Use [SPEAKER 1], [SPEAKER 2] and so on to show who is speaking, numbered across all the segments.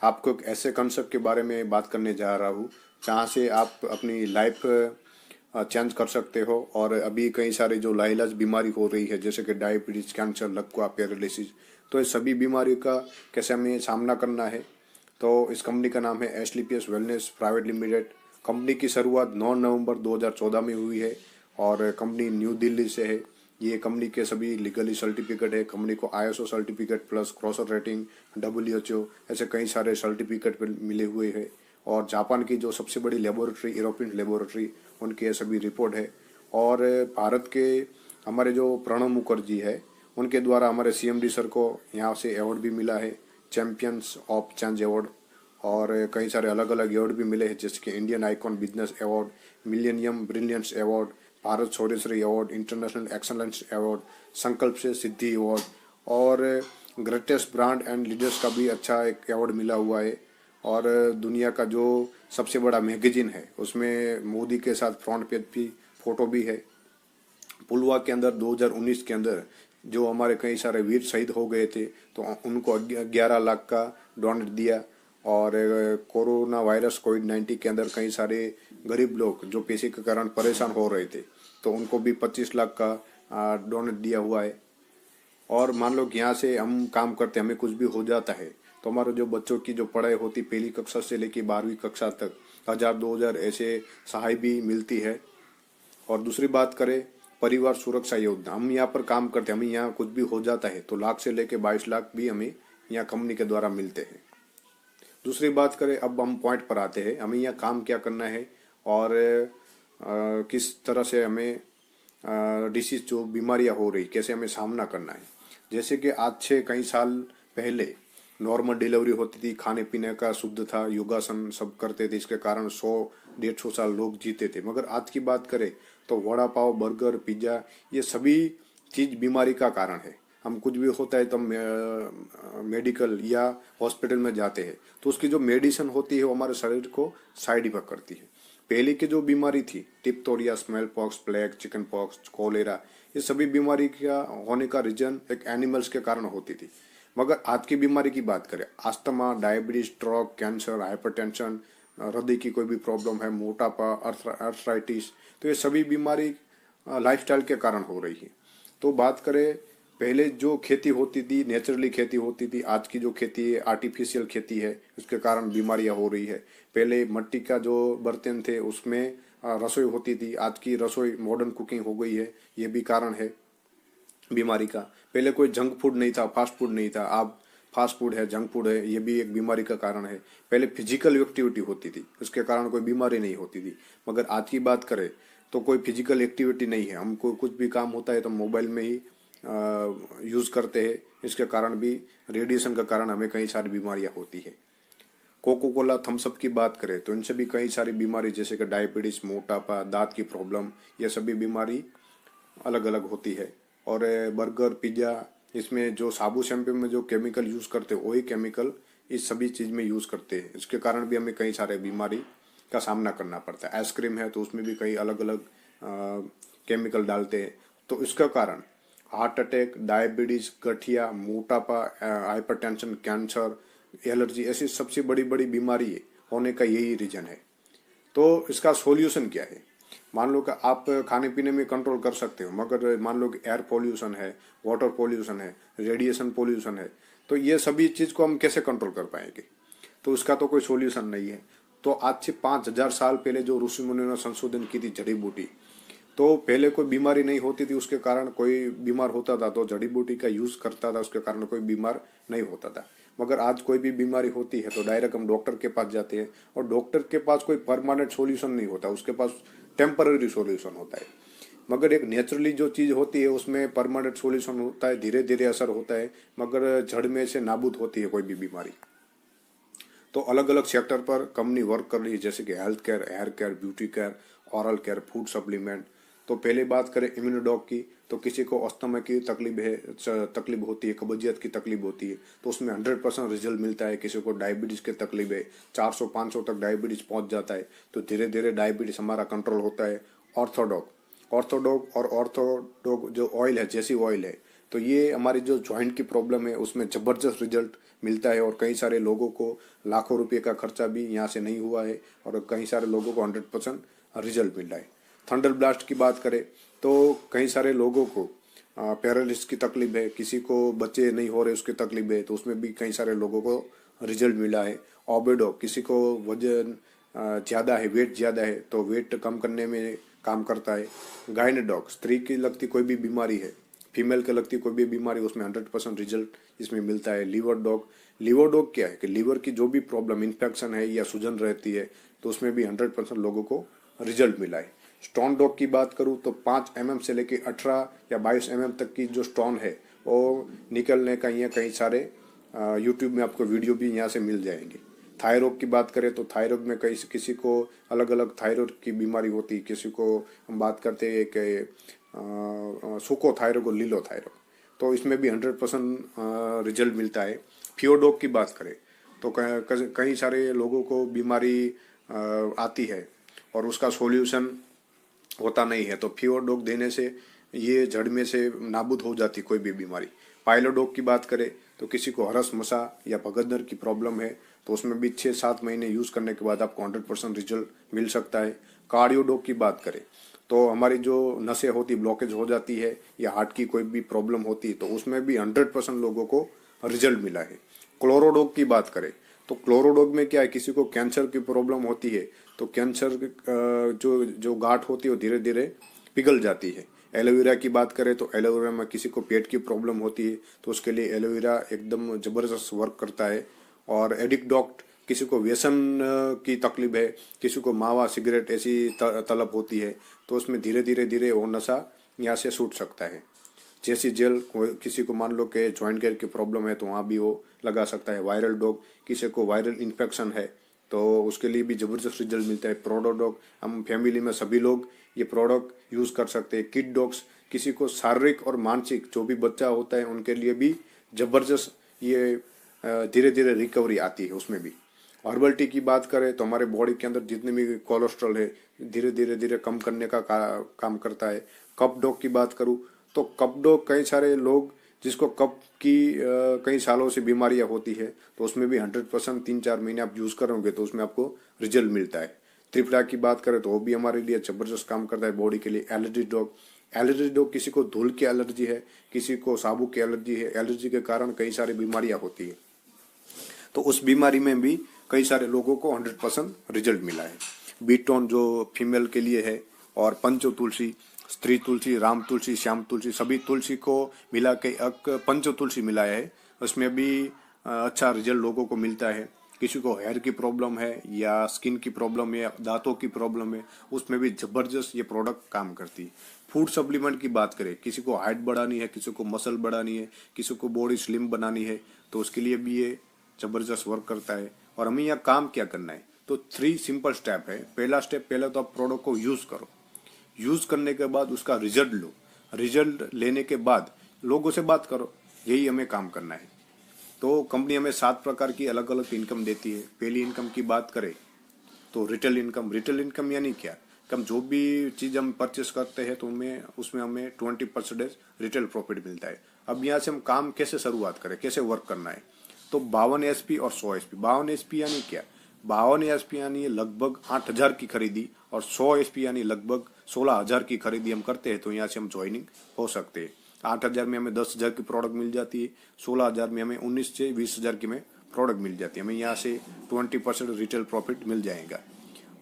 [SPEAKER 1] आपको एक ऐसे कंसेप्ट के बारे में बात करने जा रहा हूँ जहाँ से आप अपनी लाइफ चेंज कर सकते हो। और अभी कई सारे जो लाइलाज बीमारी हो रही है जैसे कि डायबिटीज, कैंसर, लकवा, पैरालिसिस, तो ये सभी बीमारियों का कैसे हमें सामना करना है। तो इस कंपनी का नाम है एसलीपीएस वेलनेस प्राइवेट लिमिटेड। कंपनी की शुरुआत 9 नवंबर 2014 में हुई है और कंपनी न्यू दिल्ली से है। ये कंपनी के सभी लीगली सर्टिफिकेट है। कंपनी को ISO certificate plus क्रॉसर rating, WHO, ऐसे कई सारे सर्टिफिकेट मिले हुए हैं। और जापान की जो सबसे बड़ी लेबोरेटरी, यूरोपियन लेबोरेटरी, उनके ये सभी रिपोर्ट है। और भारत के हमारे जो प्रणब मुखर्जी है उनके द्वारा हमारे सीएमडी सर को यहाँ से अवार्ड भी मिला है, चैंपियंस ऑफ चेंज अवार्ड। और कई सारे अलग अलग अवार्ड भी मिले हैं जैसे कि Indian icon business award, millennium brilliance award, Bharat Shauryashree award, international excellence award, Sankalp se Siddhi award, और ग्रेटेस्ट ब्रांड एंड लीडर्स का भी अच्छा एक अवार्ड मिला हुआ है। और दुनिया का जो सबसे बड़ा मैगजीन है उसमें मोदी के साथ फ्रंट पेज भी फोटो भी है। पुलवा के अंदर 2019 के अंदर जो हमारे कई सारे वीर शहीद हो गए थे तो उनको 11 लाख का डोनेट दिया। और कोरोना वायरस कोविड-19 के अंदर कई सारे गरीब लोग जो पैसे के कारण परेशान हो रहे थे तो उनको भी 25 लाख का डोनेट दिया हुआ है। और मान लो कि यहाँ से हम काम करते हमें कुछ भी हो जाता है तो हमारे जो बच्चों की जो पढ़ाई होती पहली कक्षा से लेकर 12वीं कक्षा तक 1000-2000 ऐसे सहाय भी मिलती है। और दूसरी बात करें परिवार सुरक्षा योजना, हम यहाँ पर काम करते हैं, हमें यहाँ कुछ भी हो जाता है तो लाख से लेके 22 लाख भी हमें यहाँ कंपनी के द्वारा मिलते हैं। दूसरी बात करें, अब हम पॉइंट पर आते हैं, हमें यहाँ काम क्या करना है और किस तरह से हमें डिसीज जो बीमारियाँ हो रही कैसे हमें सामना करना है। जैसे कि आज से कई साल पहले नॉर्मल डिलीवरी होती थी, खाने पीने का शुद्ध था, योगासन सब करते थे, इसके कारण 100-150 साल लोग जीते थे। मगर आज की बात करें तो वड़ा पाव, बर्गर, पिज्ज़ा, ये सभी चीज़ बीमारी का कारण है। हम कुछ भी होता है तो मेडिकल या हॉस्पिटल में जाते हैं तो उसकी जो मेडिसिन होती है वो हमारे शरीर को साइड इफेक्ट करती है। पहले की जो बीमारी थी diphtheria, smallpox, plague, chickenpox, cholera, ये सभी बीमारी का होने का रीजन एक एनिमल्स के कारण होती थी। मगर आज की बीमारी की बात करें, asthma, diabetes, stroke, cancer, hypertension, हृदय की कोई भी प्रॉब्लम है, मोटापा, अर्थराइटिस, तो ये सभी बीमारी लाइफस्टाइल के कारण हो रही है। तो बात करें पहले जो खेती होती थी नेचुरली खेती होती थी, आज की जो खेती है आर्टिफिशियल खेती है, उसके कारण बीमारियां हो रही है। पहले मिट्टी का जो बर्तन थे उसमें रसोई होती थी, आज की रसोई मॉडर्न कुकिंग हो गई है, ये भी कारण है बीमारी का। पहले कोई जंक फूड नहीं था, फास्ट फूड नहीं था, अब फास्ट फूड है, जंक फूड है, ये भी एक बीमारी का कारण है। पहले फिजिकल एक्टिविटी होती थी उसके कारण कोई बीमारी नहीं होती थी। मगर आज की बात करें तो कोई फिजिकल एक्टिविटी नहीं है, हमको कुछ भी काम होता है तो मोबाइल में ही यूज़ करते हैं, इसके कारण भी रेडिएशन का कारण हमें कई सारी बीमारियां होती है। कोको कोला, थम्सअप की बात करें तो इनसे भी कई सारी बीमारी जैसे कि डायबिटीज, मोटापा, दांत की प्रॉब्लम, ये सभी बीमारी अलग अलग होती है। और बर्गर, पिज्ज़ा, इसमें जो साबु शैम्पू में जो केमिकल यूज़ करते हैं वही केमिकल इस सभी चीज़ में यूज़ करते हैं, इसके कारण भी हमें कई सारे बीमारी का सामना करना पड़ता है। आइसक्रीम है तो उसमें भी कई अलग अलग केमिकल डालते हैं, तो इसका कारण हार्ट अटैक, डायबिटीज, गठिया, मोटापा, हाइपरटेंशन, कैंसर, एलर्जी, ऐसी सबसे बड़ी बड़ी बीमारी होने का यही रीजन है। तो इसका सॉल्यूशन क्या है? मान लो कि आप खाने पीने में कंट्रोल कर सकते हो, मगर मान लो कि एयर पोल्यूशन है, वाटर पोल्यूशन है, रेडिएशन पोल्यूशन है, तो ये सभी चीज़ को हम कैसे कंट्रोल कर पाएंगे? तो इसका तो कोई सॉल्यूशन नहीं है। तो आज से 5000 साल पहले जो ऋषि मुनियों ने संशोधन की थी जड़ी बूटी, तो पहले कोई बीमारी नहीं होती थी, उसके कारण कोई बीमार होता था तो जड़ी बूटी का यूज़ करता था, उसके कारण कोई बीमार नहीं होता था। मगर आज कोई भी बीमारी होती है तो डायरेक्ट हम डॉक्टर के पास जाते हैं और डॉक्टर के पास कोई परमानेंट सॉल्यूशन नहीं होता, उसके पास टेम्पररी सॉल्यूशन होता है। मगर एक नेचुरली जो चीज़ होती है उसमें परमानेंट सॉल्यूशन होता है, धीरे धीरे असर होता है, मगर जड़ में से नाबूद होती है कोई भी बीमारी। तो अलग अलग सेक्टर पर कंपनी वर्क कर रही है जैसे कि health care, hair care, beauty care, oral care, food supplement. तो पहले बात करें इम्यूनोडॉक की, तो किसी को अस्थमा की तकलीफ है, तकलीफ होती है, कब्जियत की तकलीफ होती है तो उसमें 100% रिजल्ट मिलता है। किसी को डायबिटीज़ की तकलीफ है, 400-500 तक डायबिटीज़ पहुंच जाता है तो धीरे धीरे डायबिटीज़ हमारा कंट्रोल होता है। ऑर्थोडॉक, ऑर्थोडॉक और ऑर्थोडॉक जो ऑयल है, जैसी ऑयल है, तो ये हमारी जो जॉइंट की प्रॉब्लम है उसमें ज़बरदस्त रिजल्ट मिलता है। और कई सारे लोगों को लाखों रुपये का खर्चा भी यहाँ से नहीं हुआ है और कई सारे लोगों को 100% रिजल्ट मिल रहा है। थंडर ब्लास्ट की बात करें तो कई सारे लोगों को पैरालिसिस की तकलीफ है, किसी को बच्चे नहीं हो रहे उसकी तकलीफ है, तो उसमें भी कई सारे लोगों को रिजल्ट मिला है। ओबेडो, किसी को वजन ज़्यादा है, वेट ज़्यादा है, तो वेट कम करने में काम करता है। गायनेडॉग, स्त्री की लगती कोई भी बीमारी है, फीमेल के लगती कोई भी बीमारी, उसमें 100% रिजल्ट इसमें मिलता है। लीवर डॉग क्या है कि लीवर की जो भी प्रॉब्लम, इन्फेक्शन है या सूजन रहती है, तो उसमें भी 100% लोगों को रिजल्ट मिला है। स्टोन डॉग की बात करूँ तो 5 mm से लेके 18 या 22 mm तक की जो स्टोन है वो निकलने का ये कई सारे यूट्यूब में आपको वीडियो भी यहाँ से मिल जाएंगे। थायराइड की बात करें तो थायराइड में किसी को अलग अलग थायराइड की बीमारी होती है, किसी को हम बात करते हैं कि सूखो थायराइड और लीलो थायराइड, तो इसमें भी 100% रिजल्ट मिलता है। फियोडोग की बात करें तो कई सारे लोगों को बीमारी आती है और उसका सॉल्यूशन होता नहीं है, तो फियोडोग देने से ये जड़ में से नाबूद हो जाती कोई भी बीमारी। पाइलोडोग की बात करें तो किसी को हरस मसा या भगदड़ की प्रॉब्लम है, तो उसमें भी 6-7 महीने यूज़ करने के बाद आपको 100% रिजल्ट मिल सकता है। कार्डियोडोग की बात करें तो हमारी जो नसें होती ब्लॉकेज हो जाती है या हार्ट की कोई भी प्रॉब्लम होती है, तो उसमें भी 100% लोगों को रिजल्ट मिला है। क्लोरोडोग की बात करें तो क्लोरोडोग में क्या है, किसी को कैंसर की प्रॉब्लम होती है तो कैंसर जो गांठ होती है वो धीरे धीरे पिघल जाती है। एलोवेरा की बात करें तो एलोवेरा में किसी को पेट की प्रॉब्लम होती है तो उसके लिए एलोवेरा एकदम ज़बरदस्त वर्क करता है। और एडिक्ट डॉक्ट, किसी को व्यसन की तकलीफ है, किसी को मावा सिगरेट ऐसी तलब होती है, तो उसमें धीरे धीरे धीरे वो नशा यहाँ से छूट सकता है। जैसी जेल, किसी को मान लो कि जॉइंट केयर की प्रॉब्लम है तो वहाँ भी वो लगा सकता है। वायरल डॉग, किसी को वायरल इन्फेक्शन है तो उसके लिए भी ज़बरदस्त रिजल्ट मिलता है। प्रोडो डॉग, हम फैमिली में सभी लोग ये प्रोडक्ट यूज़ कर सकते हैं। किड डॉग्स, किसी को शारीरिक और मानसिक जो भी बच्चा होता है उनके लिए भी ज़बरदस्त ये धीरे धीरे रिकवरी आती है उसमें भी। हर्बल टी की बात करें तो हमारे बॉडी के अंदर जितने भी कोलेस्ट्रॉल है धीरे धीरे धीरे कम करने का काम करता है। कप डॉग की बात करूँ तो कप डॉग, कई सारे लोग जिसको कप की कई सालों से बीमारियां होती है तो उसमें भी 100% 3-4 महीने आप यूज़ करोगे तो उसमें आपको रिजल्ट मिलता है। त्रिपुरा की बात करें तो वो भी हमारे लिए ज़बरदस्त काम करता है बॉडी के लिए। एलर्जी डॉग, किसी को धूल की एलर्जी है, किसी को साबुन की एलर्जी है, एलर्जी के कारण कई सारी बीमारियां होती है, तो उस बीमारी में भी कई सारे लोगों को 100% रिजल्ट मिला है। बीटोन जो फीमेल के लिए है, और पंचो तुलसी, स्त्री तुलसी, राम तुलसी, श्याम तुलसी, सभी तुलसी को मिला के पंचो तुलसी मिलाया है, उसमें भी अच्छा रिजल्ट लोगों को मिलता है। किसी को हेयर की प्रॉब्लम है या स्किन की प्रॉब्लम है या दांतों की प्रॉब्लम है, उसमें भी ज़बरदस्त ये प्रोडक्ट काम करती है। फूड सप्लीमेंट की बात करें, किसी को हाइट बढ़ानी है, किसी को मसल बढ़ानी है, किसी को बॉडी स्लिम बनानी है, तो उसके लिए भी ये ज़बरदस्त वर्क करता है। और हमें यहाँ काम क्या करना है, तो 3 सिंपल स्टेप है। पहला स्टेप, पहले तो आप प्रोडक्ट को यूज़ करो, यूज़ करने के बाद उसका रिजल्ट लो, रिजल्ट लेने के बाद लोगों से बात करो, यही हमें काम करना है। तो कंपनी हमें 7 प्रकार की अलग अलग इनकम देती है। पहली इनकम की बात करें तो रिटेल इनकम यानी क्या, हम जो भी चीज़ हम परचेस करते हैं तो उसमें हमें 20% रिटेल प्रॉफिट मिलता है। अब यहाँ से हम काम कैसे शुरुआत करें, कैसे वर्क करना है, तो 52 SP और 100 SP। 52 SP यानी क्या, 52 SP यानी लगभग 8,000 की खरीदी, और 100 SP यानी लगभग 16,000 की खरीदी हम करते हैं, तो यहाँ से हम ज्वाइनिंग हो सकते हैं। 8,000 में हमें 10,000 की प्रोडक्ट मिल जाती है, 16,000 में हमें 19 से 20,000 की में प्रोडक्ट मिल जाती है, हमें यहाँ से 20% रिटेल प्रॉफिट मिल जाएगा।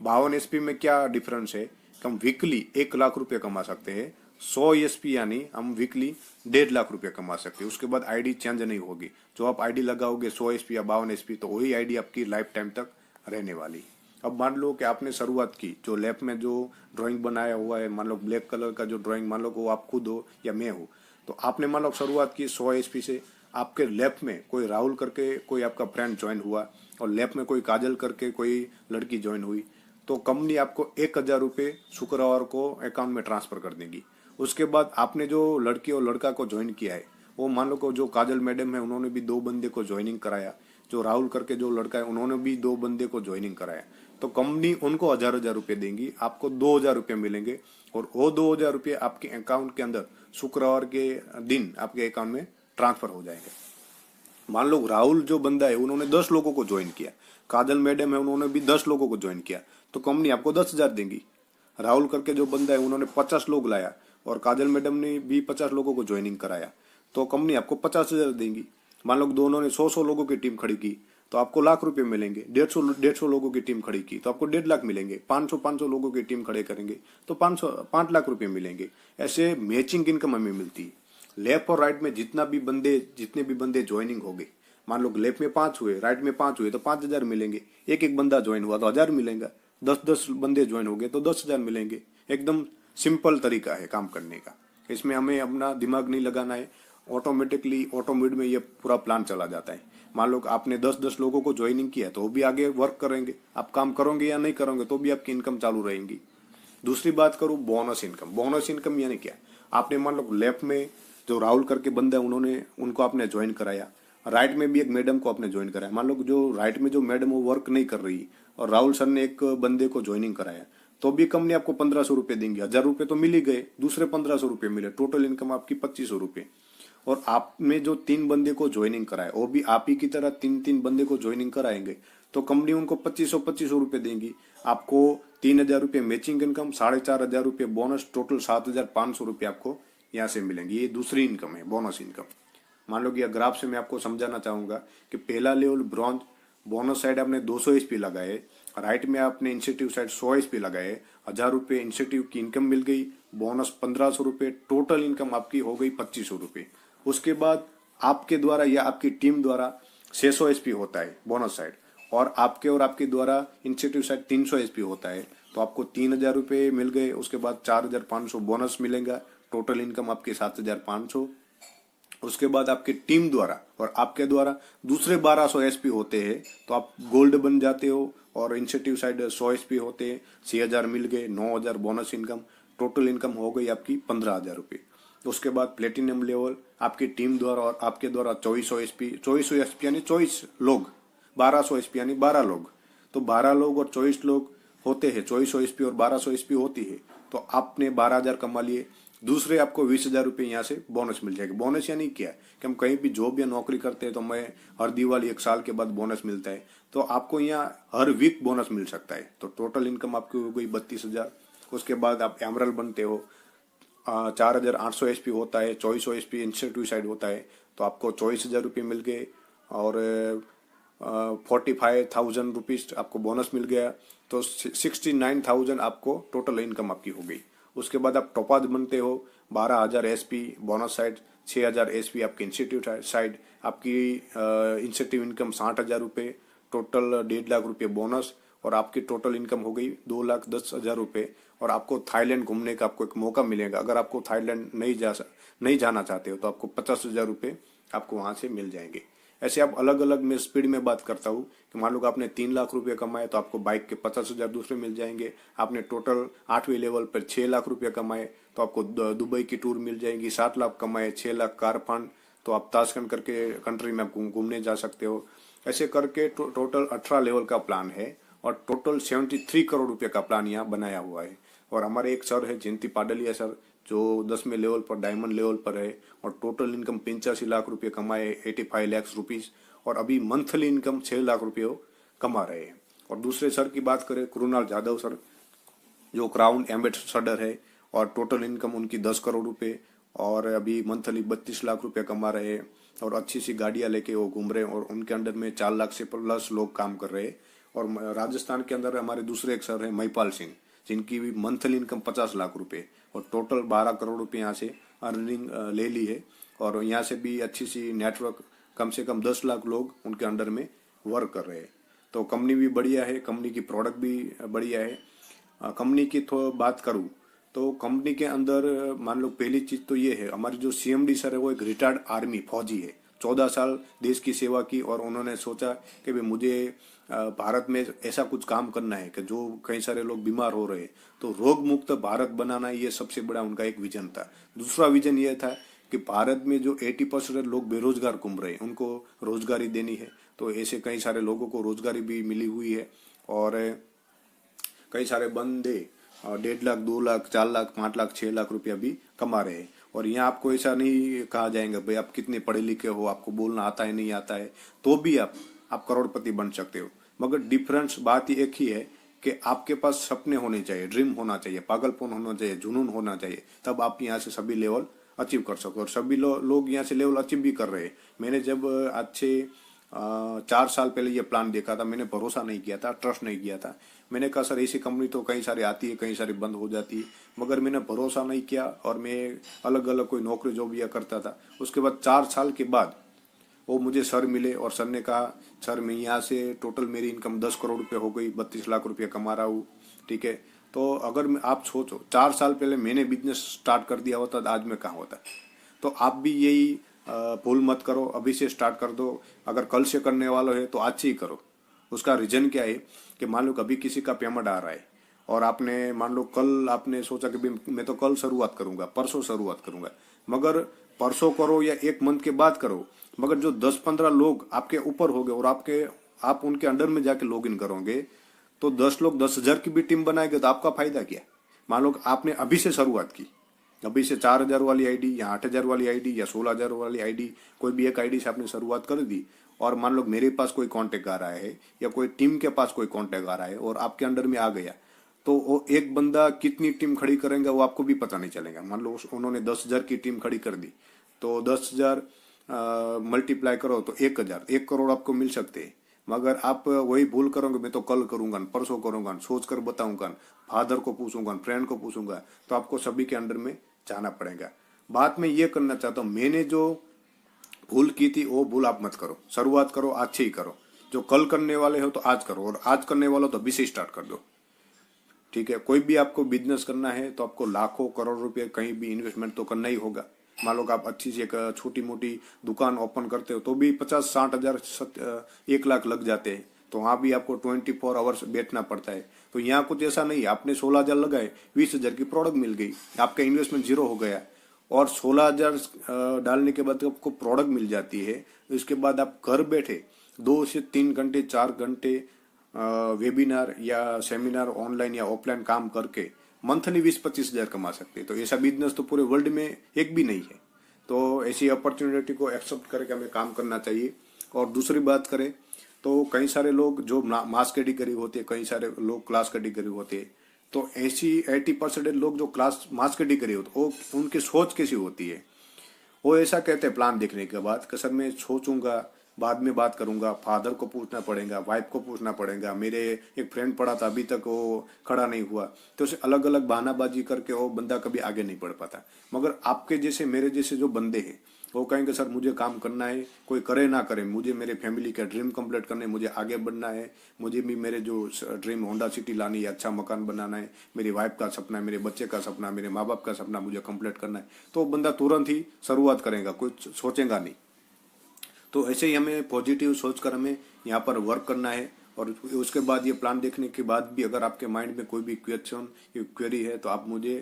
[SPEAKER 1] 52 SP में क्या डिफरेंस है, हम वीकली 1 लाख रुपये कमा सकते हैं। 100 SP यानी हम वीकली 1.5 लाख रुपये कमा सकते हैं। उसके बाद आईडी चेंज नहीं होगी, जो आप आईडी लगाओगे 100 SP या 52 SP, तो वही आईडी आपकी लाइफ टाइम तक रहने वाली। अब मान लो कि आपने शुरुआत की, जो लैब में जो ड्राइंग बनाया हुआ है, मान लो ब्लैक कलर का जो ड्राइंग, मान लो वो आप खुद हो या मैं हूँ, तो आपने मान लो शुरुआत की 100 SP से, आपके लैब में कोई राहुल करके कोई आपका फ्रेंड ज्वाइन हुआ, और लैब में कोई काजल करके कोई लड़की ज्वाइन हुई, तो कंपनी आपको 1,000 रुपये शुक्रवार को अकाउंट में ट्रांसफर कर देगी। उसके बाद आपने जो लड़की और लड़का को ज्वाइन किया है, वो मान लो को जो काजल मैडम है उन्होंने भी 2 बंदे को ज्वाइनिंग कराया, जो राहुल करके जो लड़का है उन्होंने भी 2 बंदे को ज्वाइनिंग कराया, तो कंपनी उनको 1000 रुपये देंगी, आपको 2000 रुपये मिलेंगे और वो 2000 रुपये आपके अकाउंट के अंदर शुक्रवार के दिन आपके अकाउंट में ट्रांसफर हो जाएंगे। मान लो राहुल जो बंदा है उन्होंने 10 लोगों को ज्वाइन किया, काजल मैडम है उन्होंने भी 10 लोगों को ज्वाइन किया, तो कंपनी आपको 10,000 देंगी। राहुल करके जो बंदा है उन्होंने 50 लोग लाया और काजल मैडम ने भी 50 लोगों को ज्वाइनिंग कराया, तो कंपनी आपको 50,000 देंगी। मान लो दोनों ने 100 लोगों की टीम खड़ी की तो आपको लाख रुपए मिलेंगे। 150 लोगों की टीम खड़ी की तो आपको 1.5 लाख मिलेंगे। 500 लोगों की टीम खड़े करेंगे तो 5 लाख रुपए मिलेंगे। ऐसे मैचिंग इनकम हमें मिलती है। लेफ्ट और राइट में जितने भी बंदे ज्वाइनिंग हो गए, मान लो लेफ्ट में 5 हुए, राइट में 5 हुए तो 5,000 मिलेंगे। एक बंदा ज्वाइन हुआ तो 1000 मिलेगा। 10 बंदे ज्वाइन हो गए तो 10,000 मिलेंगे। एकदम सिंपल तरीका है काम करने का, इसमें हमें अपना दिमाग नहीं लगाना है। ऑटोमेटिकली ऑटोमेट में ये पूरा प्लान चला जाता है। मान लो आपने 10 लोगों को ज्वाइनिंग किया तो वो भी आगे वर्क करेंगे, आप काम करोगे या नहीं करोगे तो भी आपकी इनकम चालू रहेगी। दूसरी बात करूँ बोनस इनकम। बोनस इनकम यानी क्या, आपने मान लो लेफ्ट में जो राहुल करके बंदा है उनको आपने ज्वाइन कराया, राइट में भी एक मैडम को आपने ज्वाइन कराया। मान लो जो राइट में जो मैडम वो वर्क नहीं कर रही और राहुल सर ने एक बंदे को ज्वाइनिंग कराया, तो भी कंपनी आपको 1500 रुपये देंगे। 1000 रुपये तो मिल ही गए, दूसरे 1500 रुपये मिले, टोटल इनकम आपकी 2500 रुपये। और आपने जो 3 बंदे को ज्वाइनिंग कराया वो भी आप ही की तरह 3 बंदे को ज्वाइनिंग कराएंगे, तो कंपनी उनको 2500 रुपये देंगी। आपको 3000 रुपये मैचिंग इनकम, 4500 रुपये बोनस, टोटल 7500 रुपये आपको यहाँ से मिलेंगे। ये दूसरी इनकम है, बोनस इनकम। मान लो कि ग्राफ से मैं आपको समझाना चाहूंगा कि पहला लेवल ब्रॉन्ज, बोनस साइड आपने 200 एसपी लगाए, राइट में आपने इंसेंटिव साइड 100 एसपी लगाए, 1000 रुपये इंसेंटिव की इनकम मिल गई, बोनस 1500 रुपये, टोटल इनकम आपकी हो गई 2500 रुपये। उसके बाद आपके द्वारा या आपकी टीम द्वारा 600 एसपी होता है बोनस साइड, और आपके द्वारा इंसेंटिव साइड 300 एसपी होता है, तो आपको 3000 रुपये मिल गए। उसके बाद 4500 बोनस मिलेगा, टोटल इनकम आपकी 7500। उसके बाद आपकी टीम द्वारा और आपके द्वारा दूसरे 1200 एसपी होते हैं, तो आप गोल्ड बन जाते हो और इंसेंटिव साइड 100 एसपी होते हैं, 6000 मिल गए, 9000 बोनस इनकम, टोटल इनकम हो गई आपकी 15000 रुपये। उसके बाद प्लेटिनम लेवल आपकी टीम द्वारा और आपके द्वारा 2400 एसपी यानी 24 लोग, 1200 एसपी यानी 12 लोग, तो 12 लोग और 24 लोग होते हैं, 2400 एसपी और 1200 एसपी होती है, तो आपने 12000 कमा लिए। दूसरे आपको 20,000 रुपये यहाँ से बोनस मिल जाएगा। बोनस यानी क्या कि हम कहीं भी जॉब या नौकरी करते हैं तो हमें हर दिवाली 1 साल के बाद बोनस मिलता है, तो आपको यहाँ हर वीक बोनस मिल सकता है, तो टोटल इनकम आपकी हो गई 32,000। उसके बाद आप एमरल बनते हो, 4800 एसपी होता है, 2400 एसपी इंसेंटिव साइड होता है, तो आपको 24,000 रुपये मिल गए और 45,000 रुपीज आपको बोनस मिल गया, तो 69,000 आपको टोटल इनकम आपकी हो गई। उसके बाद आप टोपाज बनते हो, 12,000 एसपी बोनस साइड, 6,000 एसपी आपके इंसेंटिव साइड, आपकी इंसेंटिव इनकम 60,000 रुपये, टोटल 1.5 लाख रुपये बोनस, और आपकी टोटल इनकम हो गई 2,10,000 रुपये। और आपको थाईलैंड घूमने का आपको एक मौका मिलेगा। अगर आपको थाईलैंड नहीं जाना चाहते हो तो आपको 50,000 रुपये आपको वहाँ से मिल जाएंगे। ऐसे आप अलग अलग में स्पीड में बात करता हूँ कि मान लो कि आपने 3 लाख रुपये कमाए तो आपको बाइक के 50,000 दूसरे मिल जाएंगे। आपने टोटल 8वें लेवल पर 6 लाख रुपये कमाए तो आपको दुबई की टूर मिल जाएगी। 7 लाख कमाए, 6 लाख कार फंड, तो आप ताशकंद करके कंट्री में आप घूमने जा सकते हो। ऐसे करके टोटल 18 लेवल का प्लान है और टोटल 73 करोड़ रुपये का प्लान यहाँ बनाया हुआ है। और हमारे एक सर है जयंती पाडलिया सर, जो 10वें लेवल पर डायमंड लेवल पर है और टोटल इनकम 85 लाख रुपये कमाए, 85 लाख रुपीज, और अभी मंथली इनकम 6 लाख रुपये कमा रहे हैं। और दूसरे सर की बात करें, कृणाल जाधव सर, जो क्राउन एम्बेसडर है और टोटल इनकम उनकी 10 करोड़ रुपये और अभी मंथली 32 लाख रुपये कमा रहे हैं और अच्छी सी गाड़ियाँ लेके वो घूम रहे हैं और उनके अंडर में 4 लाख से प्लस लोग काम कर रहे हैं। और राजस्थान के अंदर हमारे दूसरे एक सर हैं महिपाल सिंह, जिनकी भी मंथली इनकम 50 लाख रुपए और टोटल 12 करोड़ रुपए यहाँ से अर्निंग ले ली है। और यहाँ से भी अच्छी सी नेटवर्क, कम से कम 10 लाख लोग उनके अंडर में वर्क कर रहे हैं। तो कंपनी भी बढ़िया है, कंपनी की प्रोडक्ट भी बढ़िया है। कंपनी की तो बात करूँ तो कंपनी के अंदर मान लो पहली चीज़ तो ये है, हमारे जो सीएमडी सर है वो एक रिटायर्ड आर्मी फौजी है, 14 साल देश की सेवा की और उन्होंने सोचा कि भाई मुझे भारत में ऐसा कुछ काम करना है कि जो कई सारे लोग बीमार हो रहे हैं, तो रोग मुक्त भारत बनाना, ये सबसे बड़ा उनका एक विजन था। दूसरा विजन ये था कि भारत में जो 80% लोग बेरोजगार घूम रहे हैं उनको रोजगारी देनी है, तो ऐसे कई सारे लोगों को रोजगारी भी मिली हुई है। और कई सारे बंदे 1.5 लाख, 2 लाख, 4 लाख, 5 लाख, 6 लाख रुपया भी कमा रहे हैं। और यहाँ आपको ऐसा नहीं कहा जाएगा भाई आप कितने पढ़े लिखे हो, आपको बोलना आता है नहीं आता है, तो भी आप करोड़पति बन सकते हो। मगर डिफरेंस बात ही एक ही है कि आपके पास सपने होने चाहिए, ड्रीम होना चाहिए, पागलपन होना चाहिए, जुनून होना चाहिए, तब आप यहाँ से सभी लेवल अचीव कर सको। और सभी लोग यहाँ से लेवल अचीव भी कर रहे हैं। मैंने जब आज से 4 साल पहले ये प्लान देखा था, मैंने भरोसा नहीं किया था, ट्रस्ट नहीं किया था। मैंने कहा सर ऐसी कंपनी तो कई सारी आती है, कई सारी बंद हो जाती है, मगर मैंने भरोसा नहीं किया और मैं अलग अलग कोई नौकरी जॉब या करता था। उसके बाद 4 साल के बाद वो मुझे सर मिले और सर ने कहा सर मैं यहाँ से टोटल मेरी इनकम 10 करोड़ रुपये हो गई, 32 लाख रुपये कमा रहा हूँ। ठीक है, तो अगर आप सोचो 4 साल पहले मैंने बिजनेस स्टार्ट कर दिया होता तो आज मैं कहाँ होता। तो आप भी यही भूल मत करो, अभी से स्टार्ट कर दो। अगर कल से करने वाला है तो आज से ही करो। उसका रीजन क्या है कि मान लो कभी किसी का पेमेंट आ रहा है और आपने मान लो कल आपने सोचा कि मैं तो कल शुरुआत करूंगा, परसों शुरुआत करूंगा, मगर परसों करो या 1 मंथ के बाद करो, मगर जो 10-15 लोग आपके ऊपर हो गए और आप उनके अंडर में जाके लॉग इन करोगे तो 10 लोग 10,000 की भी टीम बनाएंगे तो आपका फायदा क्या। मान लो आपने अभी से शुरुआत की, अभी से 4,000 वाली आईडी या 8,000 वाली आईडी या 16,000 वाली आईडी, कोई भी एक आईडी से आपने शुरुआत कर दी और मान लो मेरे पास कोई कांटेक्ट आ रहा है या कोई टीम के पास कोई कांटेक्ट आ रहा है और आपके अंडर में आ गया, तो वो एक बंदा कितनी टीम खड़ी करेंगे वो आपको भी पता नहीं चलेगा। मान लो उन्होंने 10,000 की टीम खड़ी कर दी तो 10,000 मल्टीप्लाई करो तो 1,000, 1 करोड़ आपको मिल सकते हैं। मगर आप वही भूल करोगे मैं तो कल करूंगा, परसों करूंगा, सोच कर बताऊंगा, फादर को पूछूंगा, फ्रेंड को पूछूंगा, तो आपको सभी के अंडर में जाना पड़ेगा। बात मैं ये करना चाहता हूँ, मैंने जो भूल की थी वो भूल आप मत करो। शुरुआत करो, आज से ही करो। जो कल करने वाले हो तो आज करो और आज करने वाले हो तो अभी से स्टार्ट कर दो। ठीक है, कोई भी आपको बिजनेस करना है तो आपको लाखों करोड़ रुपए कहीं भी इन्वेस्टमेंट तो करना ही होगा। मान लो कि आप अच्छी सी एक छोटी मोटी दुकान ओपन करते हो तो भी 50-60 हजार 1 लाख लग जाते हैं, तो वहां भी आपको 24 आवर्स बैठना पड़ता है। तो यहाँ कुछ ऐसा नहीं, आपने 16,000 लगाए, 20,000 की प्रोडक्ट मिल गई, आपका इन्वेस्टमेंट 0 हो गया और 16,000 डालने के बाद आपको प्रोडक्ट मिल जाती है। इसके बाद आप घर बैठे 2 से 3 घंटे 4 घंटे वेबिनार या सेमिनार ऑनलाइन या ऑफलाइन काम करके मंथली 20-25 हजार कमा सकते हैं। तो ऐसा बिजनेस तो पूरे वर्ल्ड में एक भी नहीं है। तो ऐसी अपॉर्चुनिटी को एक्सेप्ट करके हमें काम करना चाहिए। और दूसरी बात करें तो कई सारे लोग जो मास कैटेगरी होते हैं, कई सारे लोग क्लास कैटेगरी होते हैं, तो 80% लोग जो क्लास मास कैटेगरी होते वो उनकी सोच कैसी होती है, वो ऐसा कहते हैं प्लान देखने के बाद कि सर मैं सोचूंगा, बाद में बात करूंगा, फादर को पूछना पड़ेगा, वाइफ को पूछना पड़ेगा, मेरे एक फ्रेंड पढ़ा था अभी तक वो खड़ा नहीं हुआ, तो उसे अलग अलग बहानाबाजी करके वो बंदा कभी आगे नहीं बढ़ पाता। मगर आपके जैसे मेरे जैसे जो बंदे हैं वो कहेंगे सर मुझे काम करना है, कोई करे ना करे, मुझे मेरे फैमिली का ड्रीम कंप्लीट करना है, मुझे आगे बढ़ना है, मुझे भी मेरे जो ड्रीम होंडा सिटी लानी है, अच्छा मकान बनाना है, मेरी वाइफ का सपना है, मेरे बच्चे का सपना, मेरे माँ बाप का सपना मुझे कंप्लीट करना है, तो बंदा तुरंत ही शुरुआत करेगा, कुछ सोचेगा नहीं। तो ऐसे ही हमें पॉजिटिव सोचकर हमें यहाँ पर वर्क करना है। और उसके बाद ये प्लान देखने के बाद भी अगर आपके माइंड में कोई भी क्वेश्चन या क्वेरी है तो आप मुझे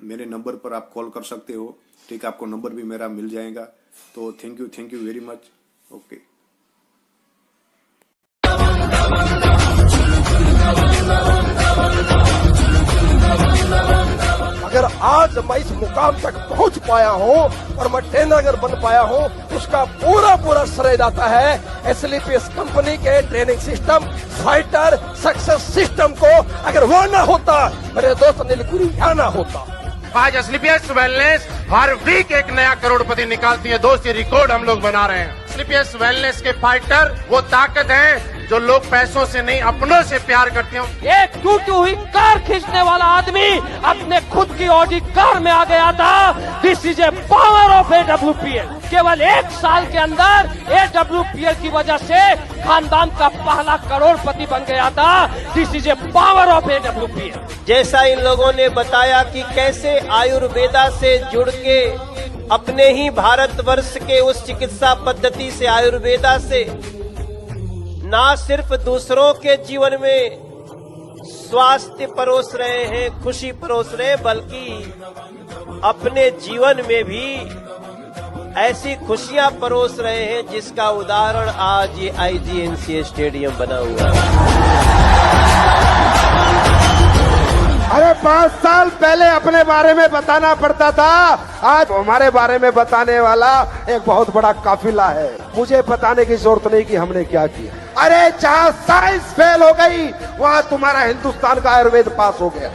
[SPEAKER 1] मेरे नंबर पर आप कॉल कर सकते हो। ठीक है, आपको नंबर भी मेरा मिल जाएगा। तो thank you very much. Okay.
[SPEAKER 2] अगर आज मैं इस मुकाम तक पहुंच पाया हूं और मैं ट्रेनर अगर बन पाया हूं, उसका पूरा श्रेय जाता है एसएलपीएस कंपनी के training system, fighter success system को। अगर वो ना होता मेरे दोस्त अनिल पुरी यहाँ ना होता।
[SPEAKER 3] आज एसएलपीएस वेलनेस हर वीक एक नया करोड़पति निकालती है दोस्त, ये रिकॉर्ड हम लोग बना रहे हैं। एसएलपीएस वेलनेस के फाइटर वो ताकत है जो लोग पैसों से नहीं अपनों से प्यार करते हो।
[SPEAKER 4] एक टूटी हुई कार खींचने वाला आदमी अपने खुद की ऑडी कार में आ गया था। This is a power of AWPL. केवल 1 साल के अंदर एडब्ल्यूपीएल की वजह से खानदान का पहला करोड़पति बन गया था। This is a power of AWPL.
[SPEAKER 5] जैसा इन लोगों ने बताया कि कैसे आयुर्वेदा से जुड़ के अपने ही भारतवर्ष के उस चिकित्सा पद्धति से, आयुर्वेदा से ना सिर्फ दूसरों के जीवन में स्वास्थ्य परोस रहे हैं, खुशी परोस रहे हैं, बल्कि अपने जीवन में भी ऐसी खुशियां परोस रहे हैं जिसका उदाहरण आज ये आईजीएनसीए स्टेडियम बना हुआ है।
[SPEAKER 2] अरे 5 साल पहले अपने बारे में बताना पड़ता था, आज हमारे बारे में बताने वाला एक बहुत बड़ा काफिला है। मुझे बताने की जरूरत नहीं कि हमने क्या किया। अरे जहां साइंस फेल हो गई वहां तुम्हारा हिंदुस्तान का आयुर्वेद पास हो गया।